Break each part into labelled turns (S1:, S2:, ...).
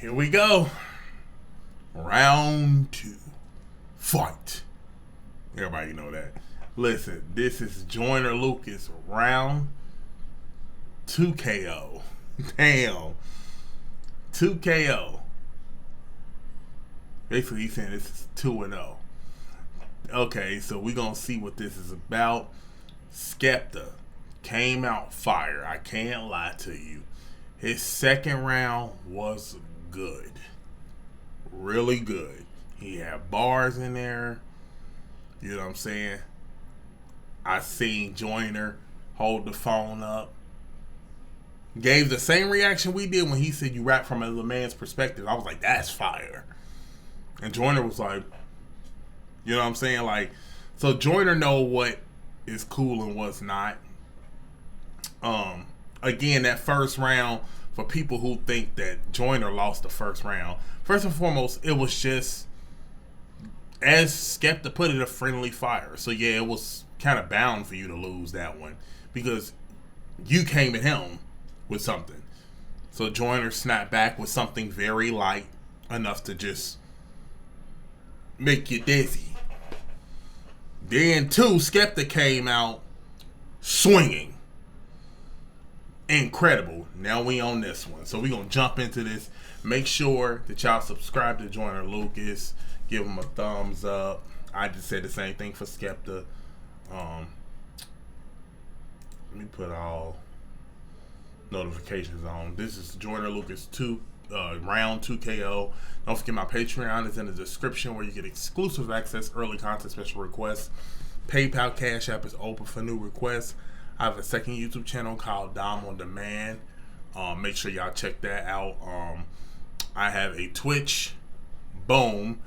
S1: Here we go. Round 2. Fight. Everybody know that. Listen, this is Joyner Lucas round 2 KO. Damn. 2 KO. Basically, he's saying this is 2-0. Okay, so we're going to see what this is about. Skepta came out fire. I can't lie to you. His second round was good. Really good. He had bars in there. You know what I'm saying? I seen Joyner hold the phone up. Gave the same reaction we did when he said you rap from a man's perspective. I was like, that's fire. And Joyner was like, you know what I'm saying? Like, so Joyner know what is cool and what's not. Again, that first round, for people who think that Joyner lost the first round, first and foremost, it was just, as Skepta put it, a friendly fire. So yeah, it was kind of bound for you to lose that one because you came at him with something. So Joyner snapped back with something very light, enough to just make you dizzy. Then 2, Skepta came out swinging. Incredible. Now we on this one. So we're going to jump into this. Make sure that y'all subscribe to Joyner Lucas. Give him a thumbs up. I just said the same thing for Skepta. Let me put all notifications on. This is Joyner Lucas 2, round 2 KO. Don't forget my Patreon is in the description where you get exclusive access, early content, special requests. PayPal, CashApp is open for new requests. I have a second YouTube channel called Dom on Demand. Make sure y'all check that out. I have a Twitch. Boom.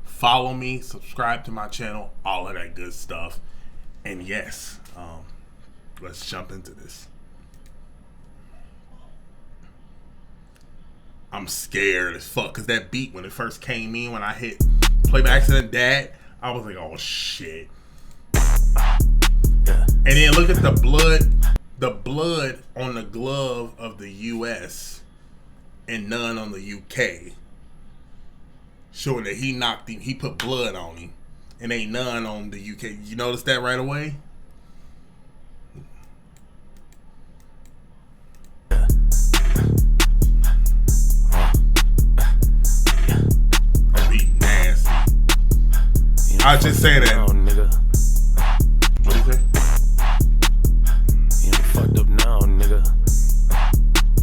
S1: Follow me, subscribe to my channel, all of that good stuff. And yes, let's jump into this. I'm scared as fuck because that beat, when it first came in, when I hit play by accident that, I was like, oh shit. And then look at the blood on the glove of the US and none on the UK. Showing that he knocked him, he put blood on him, and ain't none on the UK. You notice that right away? Be nasty. I just say that. What do you say?
S2: You fucked up now, nigga.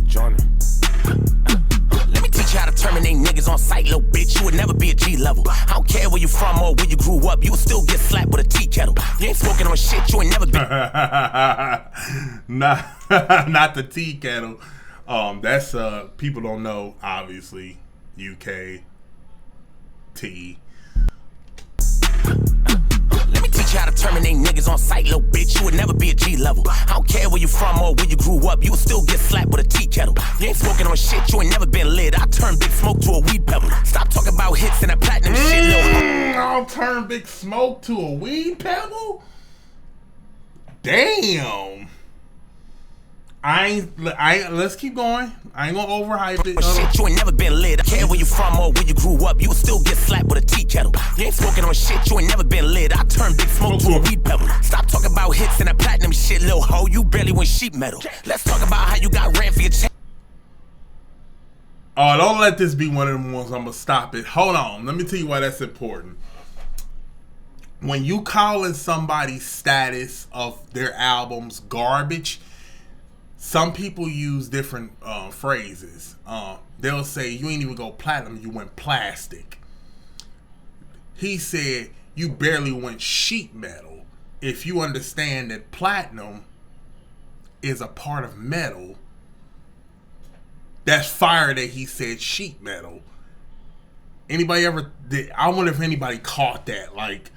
S2: Joyner. Let me teach you how to terminate niggas on sight, little bitch. You would never be a G level. I don't care where you from or where you grew up. You would still get slapped with a tea kettle. You ain't smoking on shit. You ain't never been.
S1: Not the tea kettle. That's people don't know. Obviously, UK tea.
S2: Let me teach you how to terminate niggas on sight, little bitch. You would never be a G level. I don't care where you from or where you grew up. You would still get slapped with a tea kettle. You ain't smoking on shit. You ain't never been lit. I turn Big Smoke to a weed pebble. Stop talking about hits and that platinum shit, little.
S1: I'll turn Big Smoke to a weed pebble? Damn. Let's keep going. I ain't gonna overhype it.
S2: Shit, you ain't never been lit. I care where you from or where you grew up. You would still get slapped with a tea kettle. You ain't smoking on shit. You ain't never been lit. I turn Big Smoke to a weed pebble. Stop talking about hits and that platinum shit, little hoe. You barely went sheet metal. Let's talk about how you got ran for your chain.
S1: Oh, don't let this be one of them ones. I'm gonna stop it. Hold on. Let me tell you why that's important. When you calling somebody's status of their albums garbage, some people use different phrases. They'll say, you ain't even go platinum, you went plastic. He said, you barely went sheet metal. If you understand that platinum is a part of metal, that's fire that he said sheet metal. Anybody ever did? I wonder if anybody caught that, like,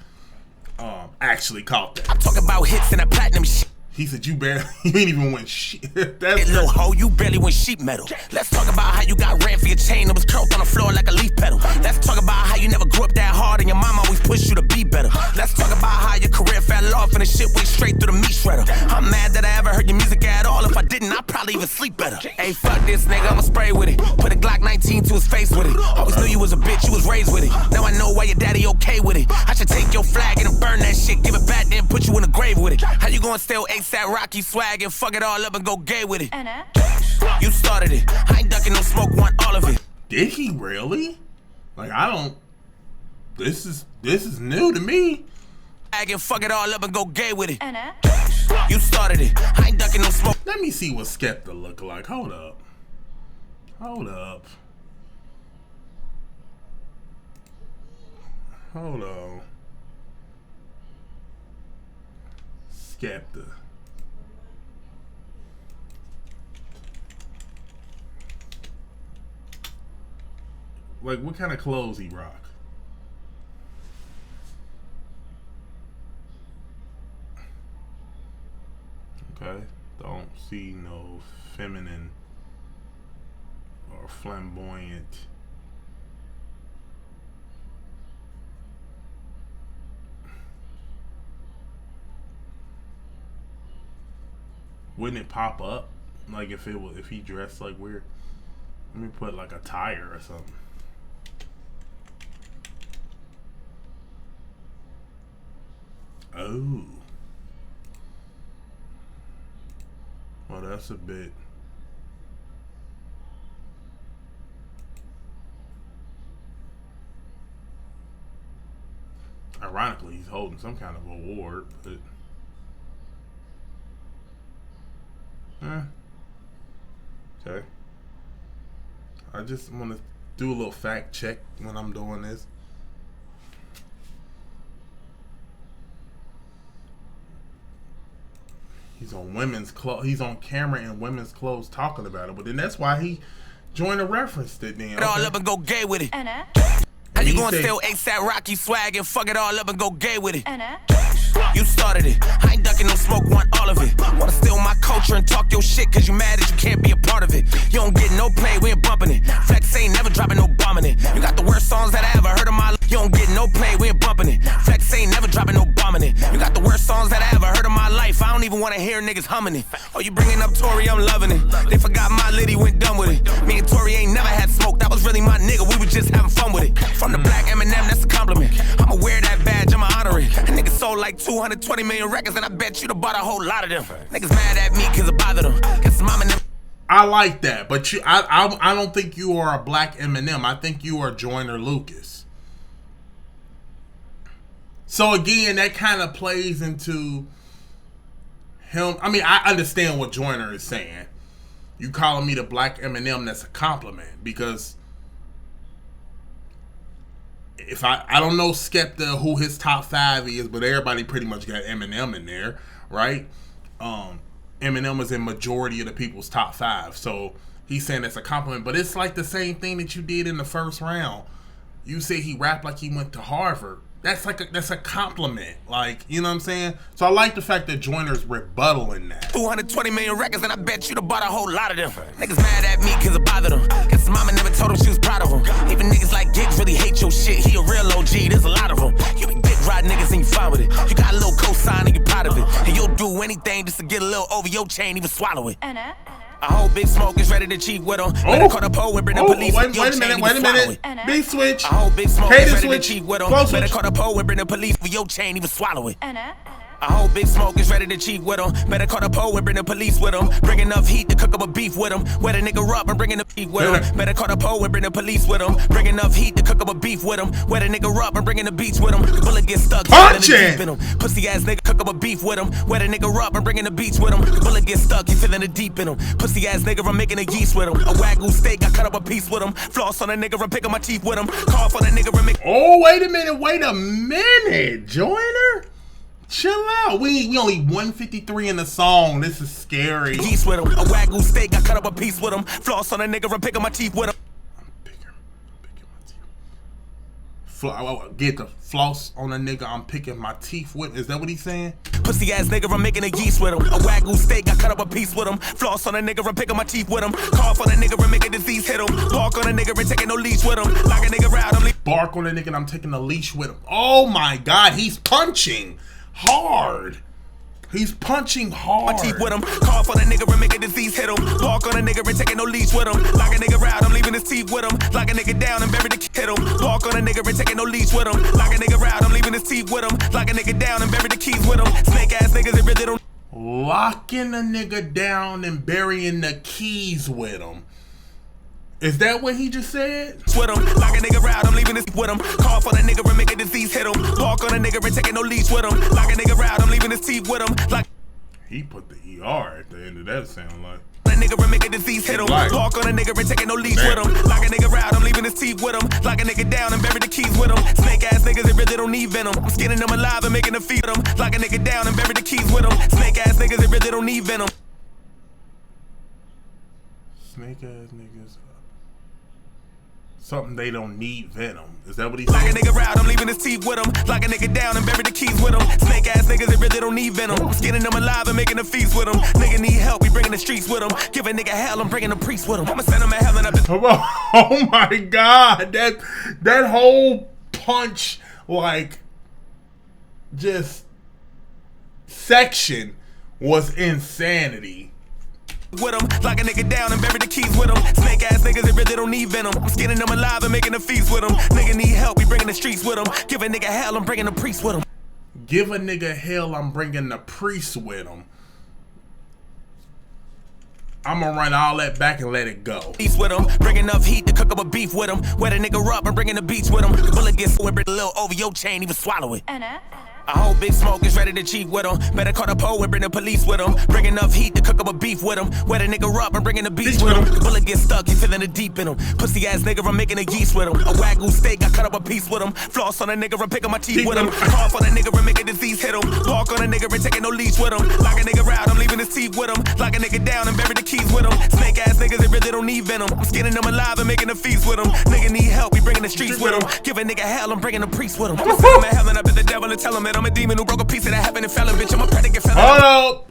S1: actually caught that.
S2: I'm talking about hits and that platinum shit.
S1: He said, you barely, you ain't even went shit. That's
S2: little hoe, you barely went sheet metal. Let's talk about how you got ran for your chain that was curled on the floor like a leaf pedal. Let's talk about how you never grew up that hard and your mom always pushed you to be better. Let's talk about how your career fell off and the shit went straight through the meat shredder. I'm mad that I ever heard your music at all. If I didn't, I'd probably even sleep better. Hey, fuck this nigga, I'ma spray with it. Put a Glock 19 to his face with it. Always knew you was a bitch, you was raised with it. Now I know why your daddy okay with it. I should take your flag and burn that shit, give it back, then put you in the grave with it. How you gonna steal ASAP Rocky swag and fuck it all up and go gay with it? You started it. I ain't ducking no smoke, want all of it.
S1: Did he really? Like, I don't. This is new to me.
S2: And fuck it all up and go gay with it. You started it. I ain't ducking no smoke.
S1: Let me see what Skepta look like. Hold up. Hold up. Hold on. Skepta. Like, what kind of clothes he rock? Okay, don't see no feminine or flamboyant. Wouldn't it pop up? Like if he dressed like weird? Let me put like a tire or something. Oh. Well, that's a bit. Ironically, he's holding some kind of award, but. Okay. I just want to do a little fact check when I'm doing this. He's on women's clothes. He's on camera in women's clothes talking about it. But then that's why he Joyner referenced it then.
S2: Okay. All up and go gay with it. How you gonna steal ASAP Rocky swag and fuck it all up and go gay with it? You started it. I ain't ducking no smoke, want all of it. Wanna steal my culture and talk your shit cause you mad that you can't be a part of it. You don't get no play, we ain't bumping it. Flex ain't never dropping no bombing it. You got the worst songs that I ever heard in my life. You don't get no play, we ain't bumping it. Flex ain't never dropping no bombing it. You got the worst songs that I ever heard in my life. I don't even wanna hear niggas humming it. Oh, you bringing up Tory, I'm loving it. They forgot my liddy went done with it. Me and Tory ain't never had smoke, that was really my nigga. We was just having fun with it. From the black Eminem, that's a compliment. I'ma wear that badge, I'ma honor it. A nigga sold like 220 million records and I bet you'd have bought a whole lot of them. Niggas mad at me cause it bothered them. Guess mom and them.
S1: I like that, but I don't think you are a black Eminem. I think you are Joyner Lucas. So again, that kind of plays into him. I mean, I understand what Joyner is saying. You calling me the black Eminem, that's a compliment, because if I don't know Skepta who his top 5 is, but everybody pretty much got Eminem in there, right? Eminem was in majority of the people's top 5, so he's saying that's a compliment. But it's like the same thing that you did in the first round. You say he rapped like he went to Harvard. That's a compliment, like, you know what I'm saying? So I like the fact that Joyner's rebuttaling that. 220 million records and I bet you'd have bought a whole lot of them. Niggas mad at me cause it bothered them. Guess mama never told him she was proud of him. Even niggas like Giggs really hate your shit. He a real OG, there's a lot of them. You be dick riding niggas and you fine with it. You got a little cosign and you proud of it. And you'll do anything just to get a little over your chain, even swallow it. A whole big smoke is ready to cheat with him. Better call the pole and bring the police. Wait a minute. Big switch.
S2: A whole big smoke is ready to
S1: switch.
S2: cheat with him. Better call the pole and bring the police for your chain, even swallow it. A whole big smoke is ready to cheat with him. Better call the pole and bring the police with him. Bring enough heat to cook up a beef with him. Wet a nigga up and bring in the beef with him. Better call the pole and bring the police with him. Bring enough heat to cook up a beef with him. Wet a nigga up and bring in the beats with him. Bullet get stuck.
S1: Punching.
S2: Pussy ass nigga cook up a beef with him. Wet a nigga up and bring in the beats with him. Bullet get stuck. You feeling the deep in him. Pussy ass nigga, I'm making a yeast with him. A wagyu steak, I cut up a piece with him. Floss on a nigga, I'm picking my teeth with him. Cough on a nigga, I'm making.
S1: Oh, wait a minute, Joyner. Chill out. We only 153 in the song. This is scary.
S2: Yeast with him. A wagyu steak, I cut up a piece with him. Floss on a nigga, I'm picking my teeth with him.
S1: I'm picking my teeth. get the floss on a nigga I'm picking my teeth with. Is that what he's saying?
S2: Pussy ass nigga, I'm making a geese with him. A wagyu steak, I cut up a piece with him. Floss on a nigga, I'm picking my teeth with him. Cough on a nigga, I'm making disease hit him. Bark on a nigga, I'm taking no leash with him. Like a nigga round, I'm leaving.
S1: Bark on a nigga, and I'm taking a leash with him. Oh my God, he's punching hard. He's punching hard.
S2: My teeth with him. Cough on a nigga and make a disease hit him. Bark on a nigga and taking no leash with him. Like a nigga round, I'm leaving his teeth with him. Like a nigga down and bury the hit him. Bark on a nigga and taking no leash with him. Like a nigga round, I'm leaving his teeth with him. Like a nigga down and bury the keys with him. Snake ass niggas, they really don't.
S1: Locking a nigga down and burying the keys with him. Is that what he just said?
S2: With him, like a nigga round, I'm leaving this with him. Cough on a nigga and make a disease hit him. Bark on a nigga and taking no leash with him. Like a nigga round, I'm leaving his teeth with him. Like
S1: he put the ER at the end of that sound like.
S2: A nigga and make a disease hit him. Bark on a nigga and taking no leash with him. Like a nigga round, I'm leaving his teeth with him. Like a nigga down and bury the keys with him. Snake ass niggas, they really don't need venom. I'm skinning them alive and making them feed them. Like a nigga down and bury the keys with him. Snake ass niggas, they really don't need venom.
S1: Snake ass niggas. Something they don't need venom. Is that what he's saying?
S2: Like a nigga round, I'm leaving his teeth with him. Like a nigga down and bury the keys with him. Snake ass niggas, they really don't need venom. I'm skinning them alive and making them feast with him. Nigga need help, we bringing the streets with him. Give a nigga hell, I'm bringing the priest with him. I'ma send him to hell and I've been.
S1: Oh my God, that whole punch, like, just section was insanity.
S2: With him, like a nigga down and bury the keys with him. Snake ass niggas, they really don't need venom. I'm skinning them alive and making them feast with him. Nigga need help, we bringing the streets with him. Give a nigga hell, I'm bringing the priest with him.
S1: Give a nigga hell, I'm bringing the priest with him. I'm gonna run all that back and let it go.
S2: Beats with him, bring enough heat to cook up a beef with him. Wet a nigga up and bringing the beats with him. Bullet gets so bring a little over your chain, even swallow it. A whole big smoke is ready to cheat with him. Better call the pole and bring the police with him. Bring enough heat to cook up a beef with him. Wet a nigga up and bringing the beats with him. Bullet gets stuck, he feeling the deep in him. Pussy ass nigga, I'm making a yeast with him. A wagyu steak, I cut up a piece with him. Floss on a nigga, I'm picking my teeth with him. Cough on a nigga, and make a disease hit him. Bark on a nigga, and taking no leash with him. Like a nigga round, I'm leaving his teeth with him. Like a nigga down and bury the keys with him. Snake ass niggas, they really don't need venom. I'm skinning them alive and making them feast with him. Nigga need help, we bringing the streets with him. Give a nigga hell, I'm bringing the priest with him. I'ma send him to hell and I bet the devil and tell him that I'm a demon who broke a piece of that heaven and fell in, bitch. I'm a predicate felon.
S1: Hold up.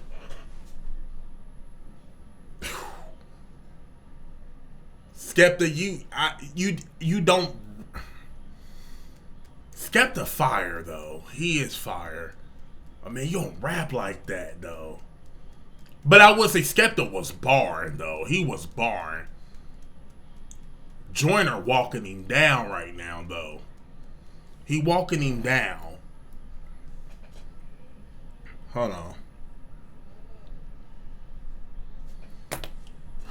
S1: Skepta, you don't. Skepta fire though. He is fire. I mean, you don't rap like that though. But I would say Skepta was barring though. He was barring. Joyner walking him down right now though. He walking him down. Hold on.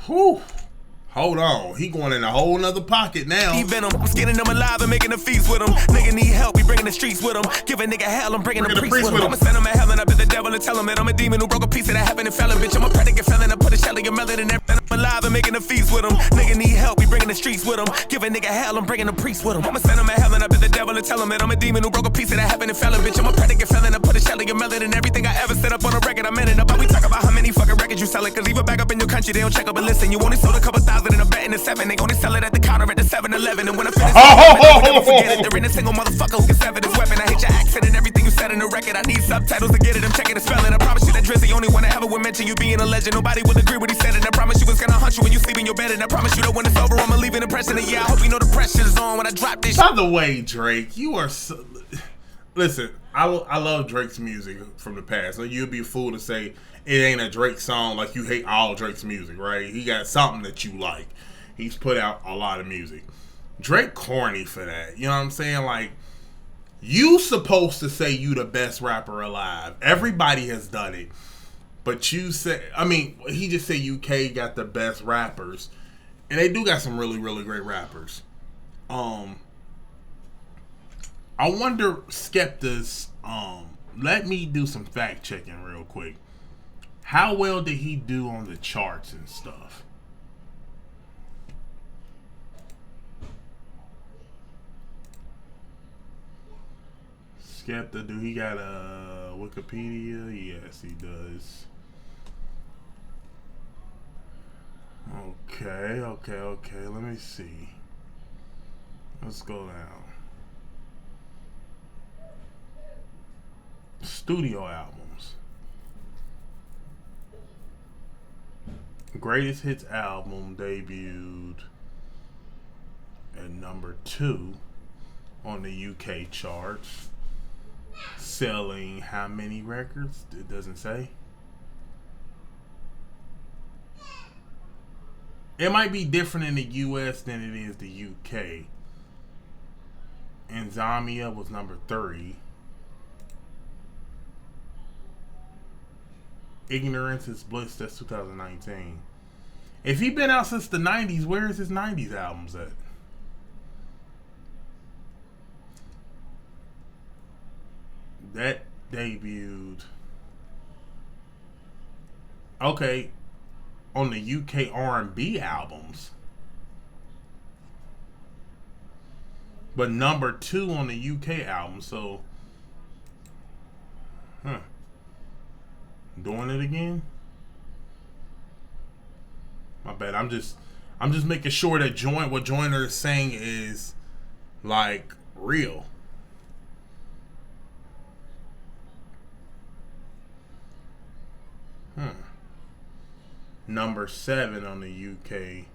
S1: Whew. Hold on. He going in a whole nother pocket now.
S2: Venom, I'm skinning them alive and making a feast with him. Nigga need help, we bringing the streets with him. Give a nigga hell, I'm bringing the priest with him. I'ma send him to hell and I bet the devil and tell him that I'm a demon who broke a piece of that heaven and fell in, bitch. I'm a predicate felon, I put a shell in your melon and everything. I'm alive and making a feast with him. Nigga need help, we bringing the streets with him. Give a nigga hell, I'm bringing the priest with him. I'ma send him to hell and I bet the devil and tell him that I'm a demon who broke a piece of that heaven and fell in, bitch. I'm a predicate felon, I put a shell in your melon and everything I ever set up on a record. I'm in it up. We talk about how many fucking records you selling, cause even back up in your country, they don't check up and listen. You only sold a couple thousand and a bet in the 7. They only sell it at the counter at the 7-Eleven. And when I finish, never forget it. There ain't a single motherfucker who can sever this weapon. I hate your accent and everything you said in the record. I need subtitles to get it. I'm checking the spelling. I promise you that Drizzy only one that ever would mention you being a legend. Nobody would agree what he said. And I promise you it's gonna hunt you when you sleep in your bed. And I promise you that when it's over, I'ma leave an impression. And yeah, I hope you know the pressure's on when I drop this.
S1: By the way, Drake, you are so... Listen, I love Drake's music from the past. So you'd be a fool to say it ain't a Drake song, like you hate all Drake's music, right? He got something that you like. He's put out a lot of music. Drake corny for that. You know what I'm saying? Like, you supposed to say you the best rapper alive. Everybody has done it. But you say, I mean, he just said UK got the best rappers. And they do got some really, really great rappers. I wonder, Skepta's, let me do some fact checking real quick. How well did he do on the charts and stuff? Skepta, do he got a Wikipedia? Yes, he does. Okay. Let me see. Let's go down. studio albums. Greatest Hits album debuted at number 2 on the UK charts, selling how many records? It doesn't say. It might be different in the US than it is the UK. Insomnia was number 3. Ignorance is Bliss, that's 2019. If he been out since the 90s, where is his 90s albums at? That debuted. Okay. On the UK R&B albums. But number 2 on the UK album, so doing it again? My bad. I'm just making sure that what Joyner is saying is like real. Number 7 on the UK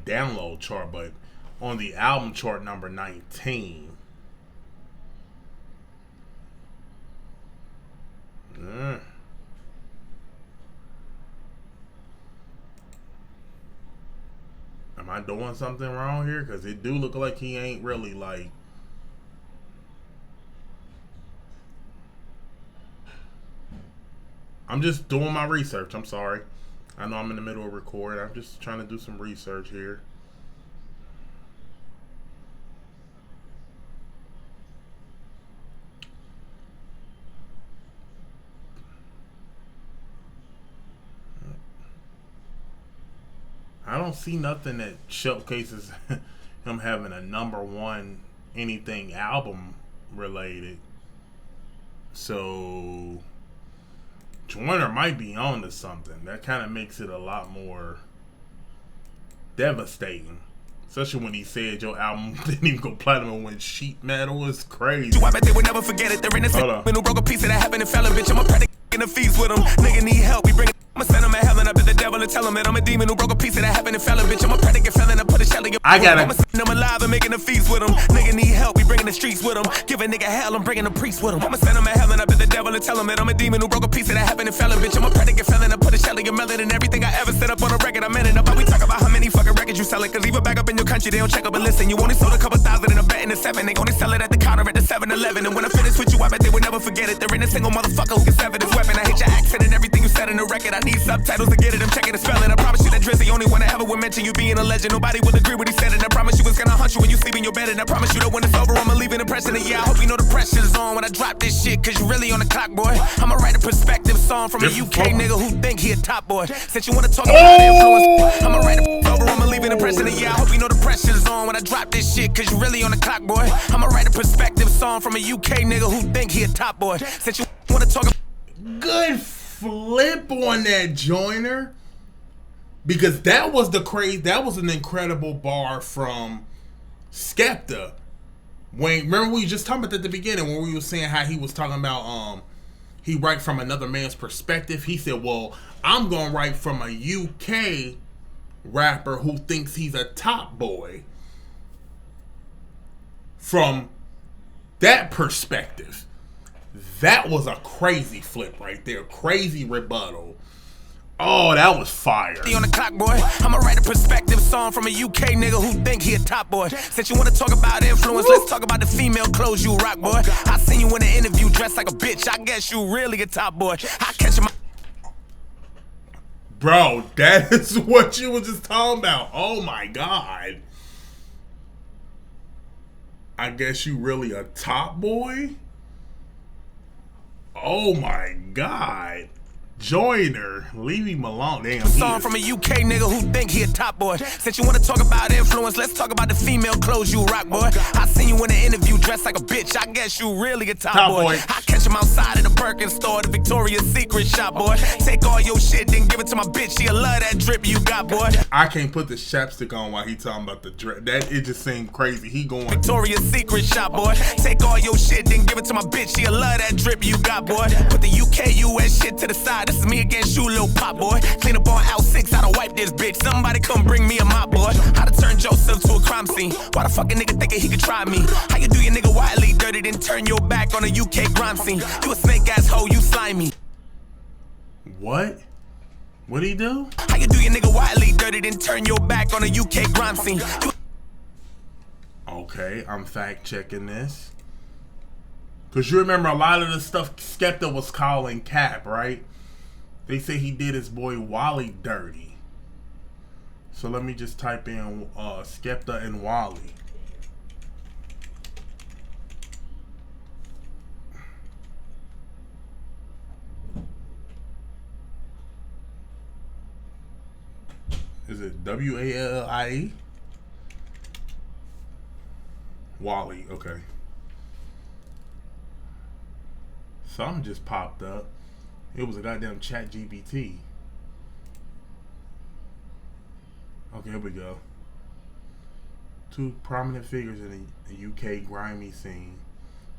S1: download chart, but on the album chart, number 19. Am I doing something wrong here? Because it do look like he ain't really like. I'm just doing my research. I'm sorry. I know I'm in the middle of recording. I'm just trying to do some research here. I don't see nothing that showcases him having a number 1 anything album related. So Joyner might be on to something. That kind of makes it a lot more devastating. Especially when he said your album didn't even go platinum and went sheet metal. It's crazy.
S2: I bet they would never forget it. They're in the when who broke a piece of that happened and fell a bitch. I'm a predicate in the feast with him. Nigga need help. We bring it. I'ma send him at heaven. I bet the devil and tell him that I'm a demon who broke a piece of that happened and fell a bitch. I'm a predicate felon. I put a shell in your I'ma send him alive and making a feast with him. Nigga need help. We bringing the streets with him. Give a nigga hell. I'm bringing the priest with him. I'ma send him at heaven. I bet the devil and tell him that I'm a demon who broke a piece of that happened and fell a bitch. I'm a predicate felon. I put a shell in your melon and everything I ever set up on a record. I'm in it. About we talk about how many fucking records you selling. Cause leave it back up in your country. They don't check up and listen. You only sold a couple thousand and I'm betting the 7. They only sell it at the counter at the 7-Eleven. And when I finish with you, I bet they would never forget it. There ain't a single motherfucker who can sever this weapon. I hate your accent and everything you said in the record. I need subtitles to get it. I'm checking the spelling. I promise you that Drizzy only one I ever would mention you being a legend. Nobody would agree what he said. And I promise you it's gonna hunt you when you sleep in your bed. And I promise you that when it's over, I'ma leave an impression. And yeah, I hope you know the pressure's on when I drop this shit. Cause you really on the clock, boy. I'ma write a perspective song from a UK nigga who think he a top boy. Since you wanna talk about influence, I'ma write a over, I'ma leave an impression. And yeah, I hope you know the pressure's on when I drop this shit. Cause you really on the clock, boy. I'ma write a perspective song from a UK nigga who think he a top boy. Since you wanna talk about
S1: good flip on that, Joyner. Because that was an incredible bar from Skepta. Remember we were just talking about at the beginning when we were saying how he was talking about he write from another man's perspective. He said, well, I'm gonna write from a UK rapper who thinks he's a top boy from that perspective. That was a crazy flip right there. Crazy rebuttal. Oh, that was fire.
S2: On the clock, boy. I'ma write a perspective song from a UK nigga who think he a top boy. Since you wanna talk about influence, let's talk about the female clothes you rock, boy. I seen you in an interview dressed like a bitch. I guess you really a top boy. I catch him.
S1: Bro, that is what you was just talking about. Oh my God. I guess you really a top boy? Oh my God. Joyner, leave him alone. Damn.
S2: Song from a UK nigga who think he a top boy. Since you wanna talk about influence, let's talk about the female clothes you rock, boy. I seen you in an interview dressed like a bitch. I guess you really a top boy. I catch him outside of the Birkin store, the Victoria's Secret shop, boy. Take all your shit, then give it to my bitch. She'll love that drip you got, boy.
S1: I can't put the chapstick on while he talking about the drip. That it just seemed crazy. He going
S2: Victoria's Secret shop, boy. Take all your shit, then give it to my bitch. She'll love that drip you got, boy. Put the UK US shit to the side. This is me against you, little pop boy. Clean up on L6, I don't wipe this bitch. Somebody come bring me a mop, boy. How to turn Joseph to a crime scene. Why the fuck a nigga thinking he could try me? How you do your nigga wildly dirty, then turn your back on a UK crime scene? You a snake ass hoe, you slimy.
S1: What? What'd he do?
S2: How you do your nigga wildly dirty, then turn your back on a UK crime scene?
S1: Okay, I'm fact checking this. Cause you remember a lot of the stuff Skepta was calling cap, right? They say he did his boy Wally dirty. So let me just type in Skepta and Wally. Is it W-A-L-I-E? Wally, okay. Something just popped up. It was a goddamn ChatGPT. Okay, here we go. Two prominent figures in the UK grimy scene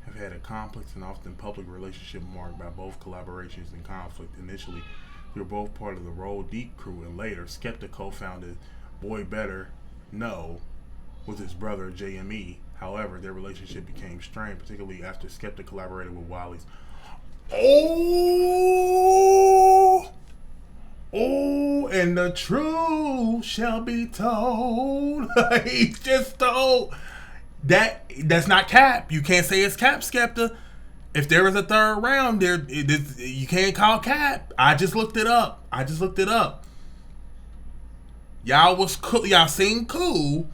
S1: have had a complex and often public relationship marked by both collaborations and conflict. Initially, they were both part of the Roll Deep crew, and later, Skepta co-founded Boy Better Know with his brother JME. However, their relationship became strained, particularly after Skepta collaborated with Wally's. Oh, and the truth shall be told. He's just told that that's not cap. You can't say it's cap, Skepta. If there is a third round, you can't call cap. I just looked it up. Y'all was cool. Y'all seemed cool,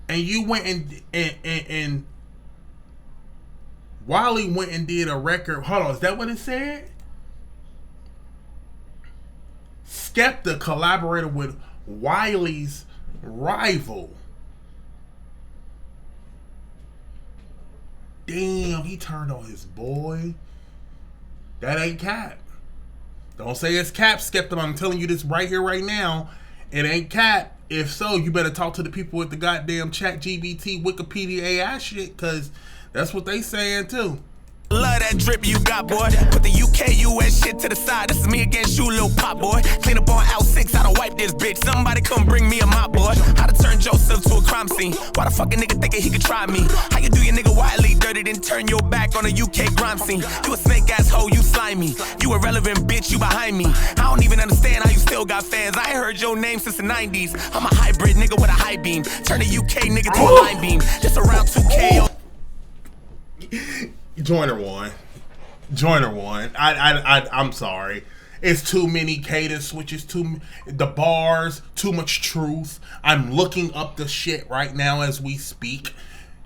S1: and you went and Wally went and did a record. Hold on, is that what it said? Skepta collaborated with Wiley's rival. Damn, he turned on his boy. That ain't cap. Don't say it's cap, Skepta. I'm telling you this right here, right now. It ain't cap. If so, you better talk to the people with the goddamn ChatGPT, Wikipedia AI shit, because that's what they saying too.
S2: Love that drip you got, boy. Put the UK US shit to the side. This is me against you, little pop boy. Clean up on L6, I don't wipe this bitch. Somebody come bring me a mop, boy. How to turn Joseph to a crime scene. Why the fuck a nigga thinking he could try me? How you do your nigga wildly dirty, then turn your back on a UK crime scene? You a snake ass hoe, you slimy. You irrelevant bitch, you behind me. I don't even understand how you still got fans. I ain't heard your name since the 90s. I'm a hybrid nigga with a high beam. Turn a UK nigga to a line beam. Just around 2K.
S1: Joyner won. I'm sorry. It's too many cadence switches, the bars, too much truth. I'm looking up the shit right now as we speak.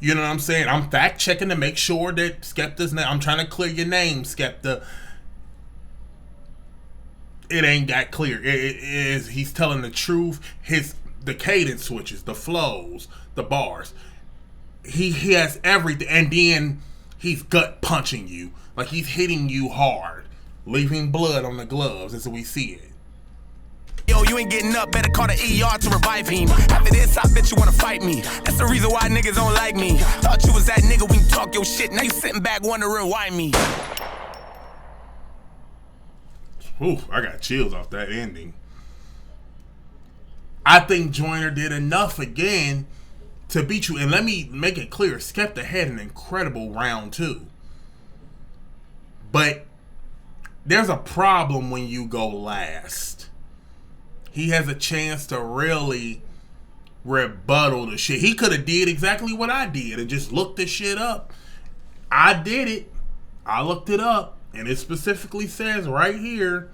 S1: You know what I'm saying? I'm fact checking to make sure that Skepta's name. I'm trying to clear your name, Skepta. It ain't that clear. It is. He's telling the truth. The cadence switches, the flows, the bars. He has everything, and then he's gut punching you. Like he's hitting you hard. Leaving blood on the gloves as we see it.
S2: Yo, you ain't getting up, better call the ER to revive him. After this, I bet you wanna fight me. That's the reason why niggas don't like me. Thought you was that nigga when you talk your shit. Now you sitting back wondering why me.
S1: Ooh, I got chills off that ending. I think Joyner did enough again to beat you. And let me make it clear, Skepta had an incredible round two. But there's a problem when you go last. He has a chance to really rebuttal the shit. He could have did exactly what I did and just looked this shit up. I did it. I looked it up. And it specifically says right here,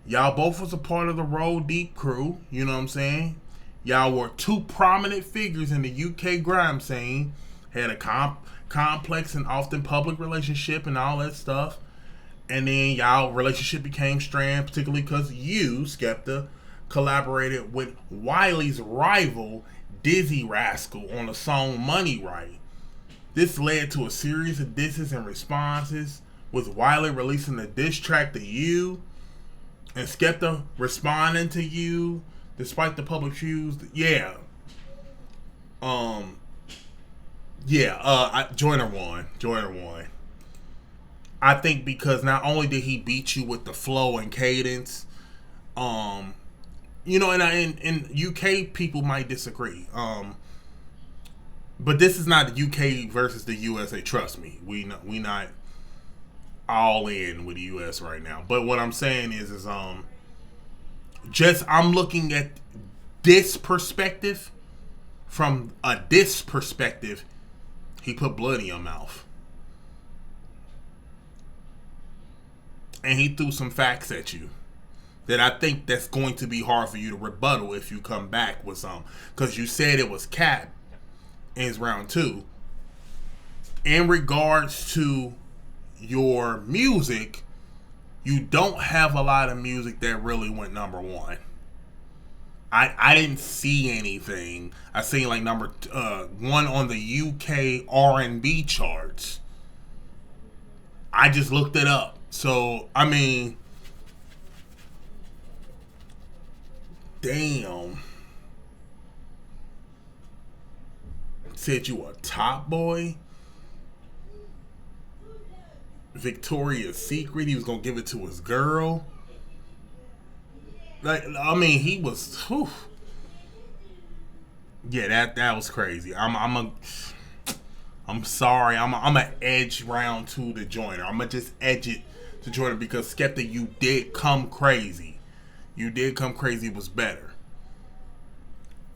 S1: y'all both was a part of the Roll Deep crew. You know what I'm saying? Y'all were two prominent figures in the UK grime scene. Had a complex and often public relationship and all that stuff. And then y'all relationship became strained, particularly because you, Skepta, collaborated with Wiley's rival, Dizzy Rascal, on the song Money Right. This led to a series of disses and responses, with Wiley releasing a diss track to you, and Skepta responding to you, despite the public views. Joyner won. I think because not only did he beat you with the flow and cadence, and UK people might disagree, but this is not the UK versus the USA. Trust me, we not all in with the US right now. But what I'm saying is I'm looking at this perspective. From a diss perspective, he put blood in your mouth. And he threw some facts at you that I think that's going to be hard for you to rebuttal if you come back with some. Because you said it was cap in round 2. In regards to your music, you don't have a lot of music that really went number 1. I didn't see anything. I seen like number 1 on the UK R&B charts. I just looked it up. So, I mean, damn. Said you a top boy? Victoria's Secret, he was gonna give it to his girl. Like, I mean, he was. Whew. Yeah, that was crazy. I'm sorry. I'm a edge round 2 to Joyner. I'm gonna just edge it to Joyner because Skepta, you did come crazy. It was better.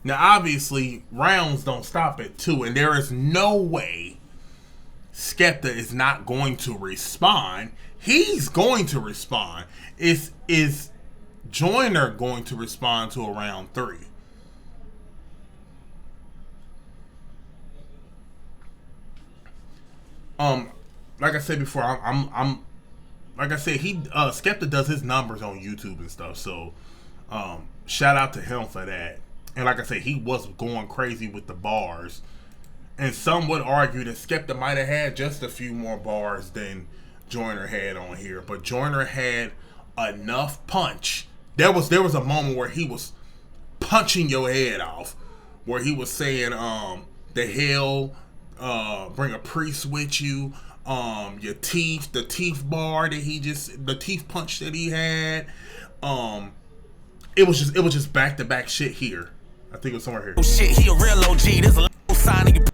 S1: Now, obviously, rounds don't stop at 2, and there is no way Skepta is not going to respond. He's going to respond. Is Joyner going to respond to a round 3? Like I said before, I'm like I said, Skepta does his numbers on YouTube and stuff, so shout out to him for that. And like I said, he was going crazy with the bars, and some would argue that Skepta might have had just a few more bars than Joyner had on here, but Joyner had enough punch. There was a moment where he was punching your head off, where he was saying, the hell, bring a priest with you, your teeth, the teeth bar that the teeth punch that he had, it was just back-to-back shit here. I think it was somewhere here.
S2: Oh shit, he a real OG, there's a little sign of you.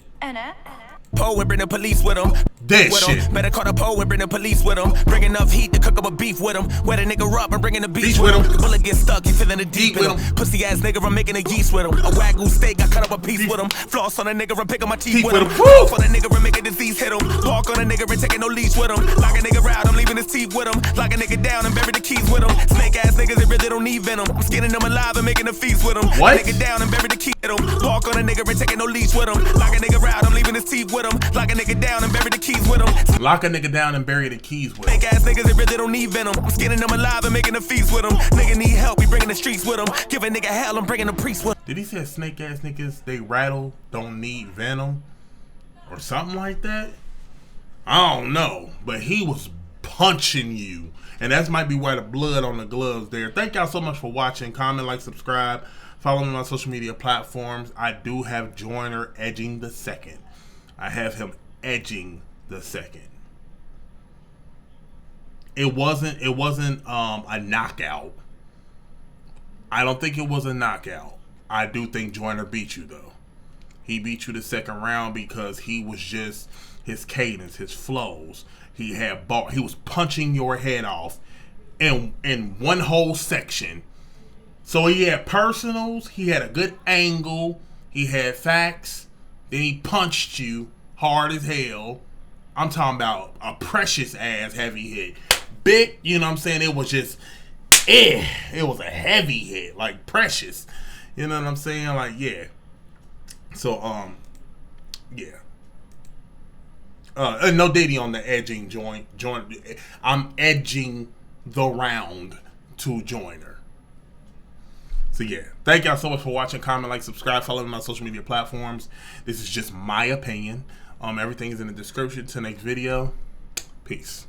S2: Poet, bring the police with him.
S1: That shit.
S2: Better call the poet, bring the police with him. Bring enough heat to cook up a beef with him. Wet a nigga up and bringing the beach with him. Bullet get stuck, he feeling the deep in him. Pussy ass nigga, I'm making a yeast with him. A wagyu steak, I cut up a piece with him. Floss on a nigga, I'm picking my teeth with him. Off on a nigga, I'm making disease hit him. Bark on a nigga, and taking no leash with him. Lock a nigga out, I'm leaving his teeth with him. Lock a nigga down and bury the keys with him. Snake ass niggas, they really don't need venom. I'm skinning them alive and making a feast with him.
S1: What?
S2: Nigga down and bury the keys with him. Bark on a nigga, and taking no leash with him. Lock a nigga out, I'm leaving his teeth with him. Lock a nigga down and bury the keys with him.
S1: Lock a nigga down and bury the keys with him.
S2: Fake ass niggas, they really don't need venom. I'm skinning them alive and making a feast with them. Nigga need help, we bringing the streets with them. Give a nigga hell, I'm bringing the priest with them.
S1: Did he say snake ass niggas, they rattle, don't need venom? Or something like that? I don't know. But he was punching you. And that might be why the blood on the gloves there. Thank y'all so much for watching. Comment, like, subscribe. Follow me on social media platforms. I do have Joyner edging the second. I have him edging the second. It wasn't a knockout. I don't think it was a knockout. I do think Joyner beat you though. He beat you the second round because he was just his cadence, his flows. He was punching your head off in one whole section. So he had personals, he had a good angle, he had facts, then he punched you hard as hell. I'm talking about a precious ass heavy hit. Big, you know what I'm saying? It was just, it was a heavy hit, like precious. You know what I'm saying? Like, yeah. So, yeah. No Diddy on the edging joint. I'm edging the round to Joyner. So yeah, thank y'all so much for watching. Comment, like, subscribe, follow me on my social media platforms. This is just my opinion. Everything is in the description. Till next video. Peace.